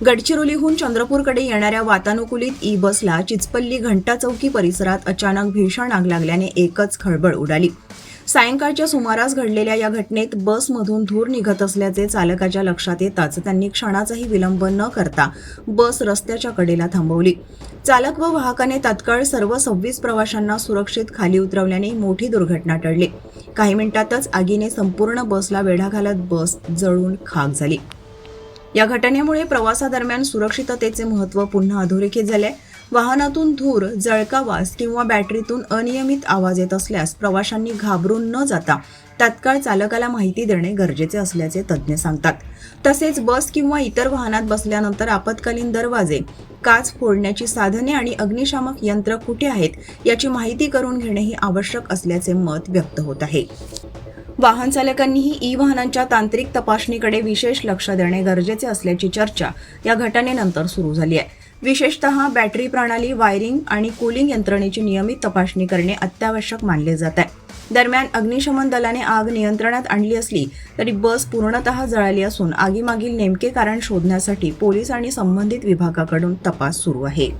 गडचिरोलीहून चंद्रपूरकडे येणाऱ्या वातानुकूलित ई बसला चिचपल्ली घंटा चौकी परिसरात अचानक भीषण आग लागल्याने एकच खळबळ उडाली। सायंकाळच्या सुमारास घडलेल्या या घटनेत बसमधून धूर निघत असल्याचे चालकाच्या लक्षात येताच त्यांनी क्षणाचाही विलंब न करता बस रस्त्याच्या कडेला थांबवली। चालक व वाहकाने तात्काळ सर्व 26 प्रवाशांना सुरक्षित खाली उतरवल्याने मोठी दुर्घटना टळली। काही मिनिटातच आगीने संपूर्ण बसला वेढा घालत बस जळून खाक झाली। या घटनेमुळे प्रवासादरम्यान सुरक्षिततेचे महत्त्व पुन्हा अधोरेखित झाले। वाहनातून धूर, जळका वास किंवा बॅटरीतून अनियमित आवाज येत असल्यास प्रवाशांनी घाबरून न जाता तात्काळ चालकाला माहिती देणे गरजेचे असल्याचे तज्ज्ञ सांगतात। तसेच बस किंवा इतर वाहनात बसल्यानंतर आपत्कालीन दरवाजे, काच फोडण्याची साधने आणि अग्निशामक यंत्र कुठे आहेत याची माहिती करून घेणेही आवश्यक असल्याचे मत व्यक्त होत आहे। वाहन चालकांनीही ई वाहनांच्या तांत्रिक तपासणीकडे विशेष लक्ष देणे गरजेचे असल्याची चर्चा या घटनेनंतर सुरू झाली आहे। विशेषतः बॅटरी प्रणाली, वायरिंग आणि कूलिंग यंत्रणेची नियमित तपासणी करणे अत्यावश्यक मानले जात आहे। दरम्यान अग्निशमन दलाने आग नियंत्रणात आणली असली तरी बस पूर्णतः जळाली असून आगीमागील नेमके कारण शोधण्यासाठी पोलीस आणि संबंधित विभागाकडून तपास सुरू आहे।